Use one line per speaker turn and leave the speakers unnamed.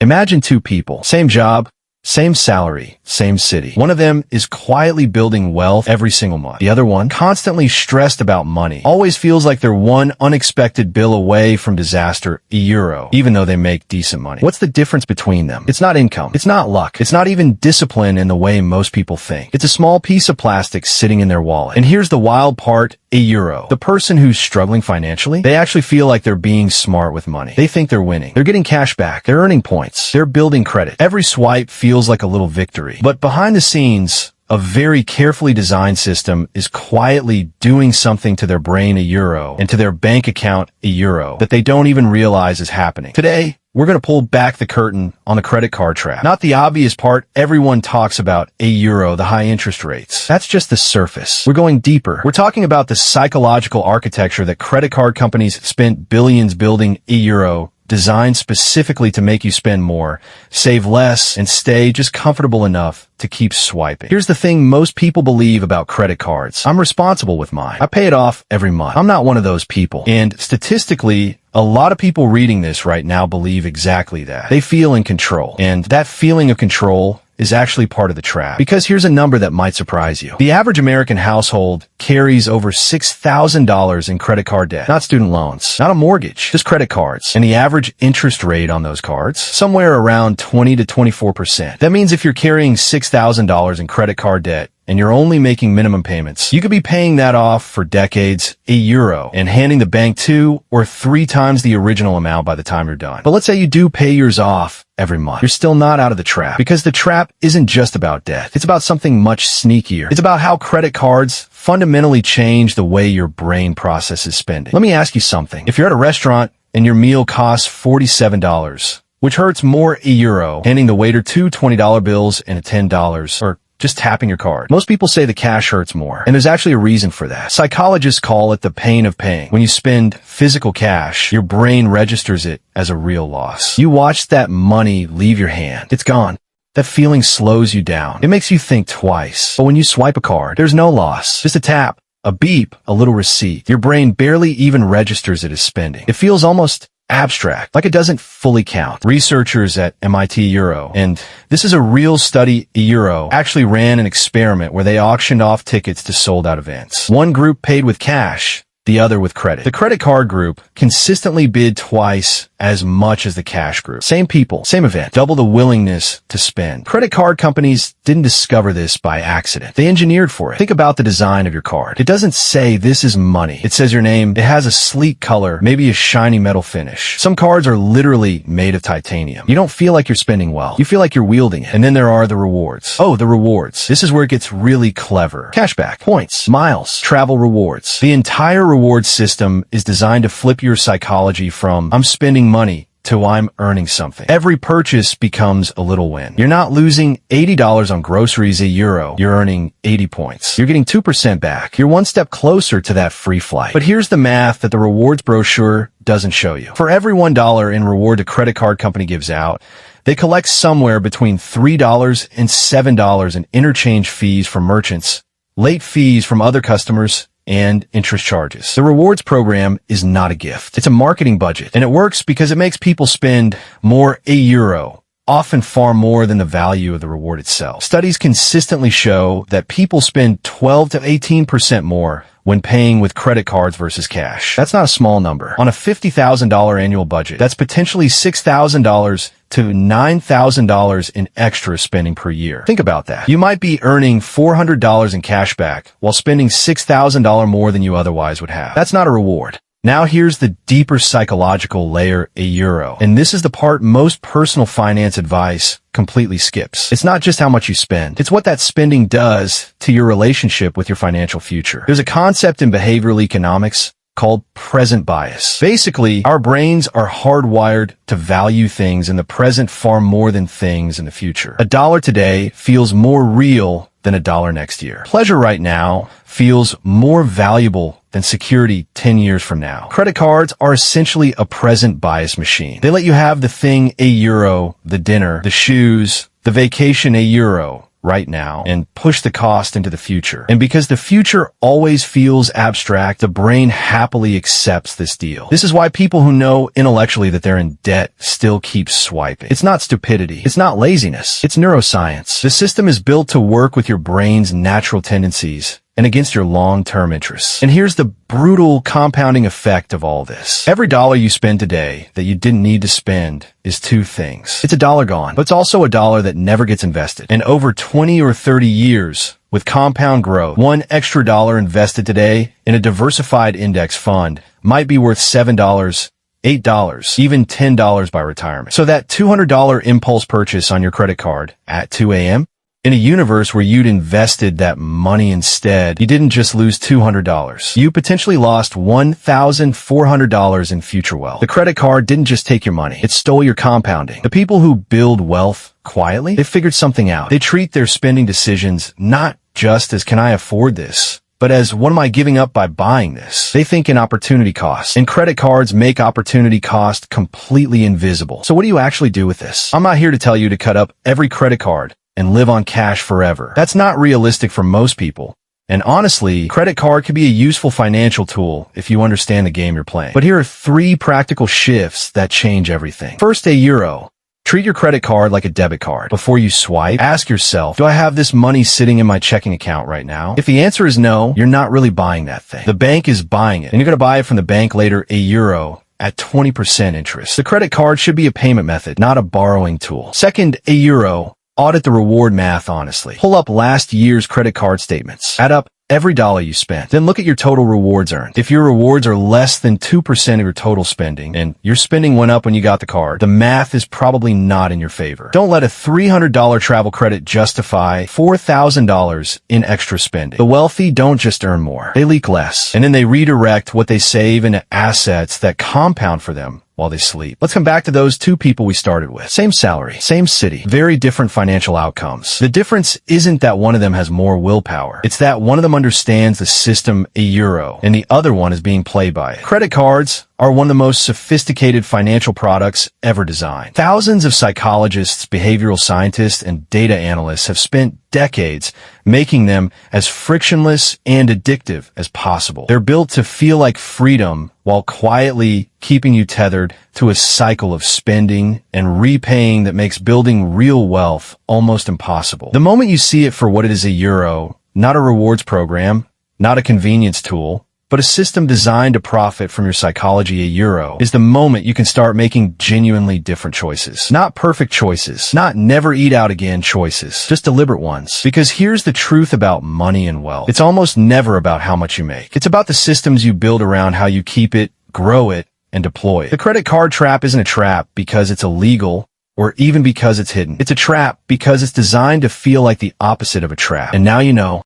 Imagine two people, same job, same salary, same city. One of them is quietly building wealth every single month. The other one, constantly stressed about money, always feels like they're one unexpected bill away from disaster, €, even though they make decent money. What's the difference between them? It's not income. It's not luck. It's not even discipline in the way most people think. It's a small piece of plastic sitting in their wallet. And here's the wild part, €. The person who's struggling financially, they actually feel like they're being smart with money. They think they're winning. They're getting cash back. They're earning points. They're building credit. Every swipe feels like a little victory. But behind the scenes, a very carefully designed system is quietly doing something to their brain, €, and to their bank account, €, that they don't even realize is happening. Today, we're going to pull back the curtain on the credit card trap. Not the obvious part everyone talks about, €, the high interest rates. That's just the surface. We're going deeper. We're talking about the psychological architecture that credit card companies spent billions building, €, designed specifically to make you spend more, save less, and stay just comfortable enough to keep swiping. Here's the thing most people believe about credit cards. I'm responsible with mine. I pay it off every month. I'm not one of those people. And statistically, a lot of people reading this right now believe exactly that. They feel in control. And that feeling of control is actually part of the trap. Because here's a number that might surprise you. The average American household carries over $6,000 in credit card debt. Not student loans, not a mortgage, just credit cards. And the average interest rate on those cards, somewhere around 20 to 24%. That means if you're carrying $6,000 in credit card debt, and you're only making minimum payments, you could be paying that off for decades, €, and handing the bank 2 or 3 times the original amount by the time you're done. But let's say you do pay yours off every month. You're still not out of the trap, because the trap isn't just about debt. It's about something much sneakier. It's about how credit cards fundamentally change the way your brain processes spending. Let me ask you something. If you're at a restaurant and your meal costs $47, which hurts more, €, handing the waiter 2 $20 bills and a $10, or just tapping your card. Most people say the cash hurts more, and there's actually a reason for that. Psychologists call it the pain of paying. When you spend physical cash, your brain registers it as a real loss. You watch that money leave your hand. It's gone. That feeling slows you down. It makes you think twice. But when you swipe a card, there's no loss. Just a tap, a beep, a little receipt. Your brain barely even registers it as spending. It feels almost abstract, like it doesn't fully count. Researchers at MIT and this is a real study, actually ran an experiment where they auctioned off tickets to sold-out events. One group paid with cash, the other with credit. The credit card group consistently bid twice as much as the cash group. Same people, same event, double the willingness to spend. Credit card companies didn't discover this by accident. They engineered for it. Think about the design of your card. It doesn't say this is money. It says your name. It has a sleek color, maybe a shiny metal finish. Some cards are literally made of titanium. You don't feel like you're spending well. You feel like you're wielding it. And then there are the rewards. Oh, the rewards. This is where it gets really clever. Cashback, points, miles, travel rewards. The entire reward system is designed to flip your psychology from I'm spending money to I'm earning something. Every purchase becomes a little win. You're not losing $80 on groceries, €. You're earning 80 points. You're getting 2% back. You're one step closer to that free flight. But here's the math that the rewards brochure doesn't show you. For every $1 in reward a credit card company gives out, they collect somewhere between $3 and $7 in interchange fees from merchants, late fees from other customers, and interest charges. The rewards program is not a gift. It's a marketing budget, and it works because it makes people spend more, €, often far more than the value of the reward itself. Studies consistently show that people spend 12 to 18% more when paying with credit cards versus cash. That's not a small number. On a $50,000 annual budget, that's potentially $6,000 to $9,000 in extra spending per year. Think about that. You might be earning $400 in cash back while spending $6,000 more than you otherwise would have. That's not a reward. Now here's the deeper psychological layer, €. And this is the part most personal finance advice completely skips. It's not just how much you spend. It's what that spending does to your relationship with your financial future. There's a concept in behavioral economics called present bias. Basically, our brains are hardwired to value things in the present far more than things in the future. $1 today feels more real than $1 next year. Pleasure right now feels more valuable than security 10 years from now. Credit cards are essentially a present bias machine. They let you have the thing, €, the dinner, the shoes, the vacation, €, right now and push the cost into the future. And because the future always feels abstract, the brain happily accepts this deal. This is why people who know intellectually that they're in debt still keep swiping. It's not stupidity. It's not laziness. It's neuroscience. The system is built to work with your brain's natural tendencies and against your long-term interests. And here's the brutal compounding effect of all this. Every dollar you spend today that you didn't need to spend is two things. It's a dollar gone, but it's also a dollar that never gets invested. And over 20 or 30 years, with compound growth, one extra dollar invested today in a diversified index fund might be worth $7, $8, even $10 by retirement. So that $200 impulse purchase on your credit card at 2 a.m., in a universe where you'd invested that money instead, you didn't just lose $200. You potentially lost $1,400 in future wealth. The credit card didn't just take your money. It stole your compounding. The people who build wealth quietly, they figured something out. They treat their spending decisions not just as, can I afford this, but as, what am I giving up by buying this? They think in opportunity costs. And credit cards make opportunity cost completely invisible. So what do you actually do with this? I'm not here to tell you to cut up every credit card and live on cash forever. That's not realistic for most people. And honestly, credit card could be a useful financial tool if you understand the game you're playing. But here are 3 practical shifts that change everything. First, a euro. Treat your credit card like a debit card. Before you swipe, ask yourself, do I have this money sitting in my checking account right now? If the answer is no, you're not really buying that thing. The bank is buying it, and you're going to buy it from the bank later, a euro, at 20% interest. The credit card should be a payment method, not a borrowing tool. Second, a euro. Audit the reward math honestly. Pull up last year's credit card statements. Add up every dollar you spent. Then look at your total rewards earned. If your rewards are less than 2% of your total spending, and your spending went up when you got the card, the math is probably not in your favor. Don't let a $300 travel credit justify $4,000 in extra spending. The wealthy don't just earn more. They leak less. And then they redirect what they save into assets that compound for them while they sleep. Let's come back to those 2 people we started with. Same salary, same city, very different financial outcomes. The difference isn't that one of them has more willpower. It's that one of them understands the system, a euro, and the other one is being played by it. Credit cards are one of the most sophisticated financial products ever designed. Thousands of psychologists, behavioral scientists, and data analysts have spent decades making them as frictionless and addictive as possible. They're built to feel like freedom while quietly keeping you tethered to a cycle of spending and repaying that makes building real wealth almost impossible. The moment you see it for what it is, a euro, not a rewards program, not a convenience tool, but a system designed to profit from your psychology, a euro, is the moment you can start making genuinely different choices. Not perfect choices, not never eat out again choices, just deliberate ones. Because here's the truth about money and wealth. It's almost never about how much you make. It's about the systems you build around how you keep it, grow it, and deploy it. The credit card trap isn't a trap because it's illegal or even because it's hidden. It's a trap because it's designed to feel like the opposite of a trap. And now you know.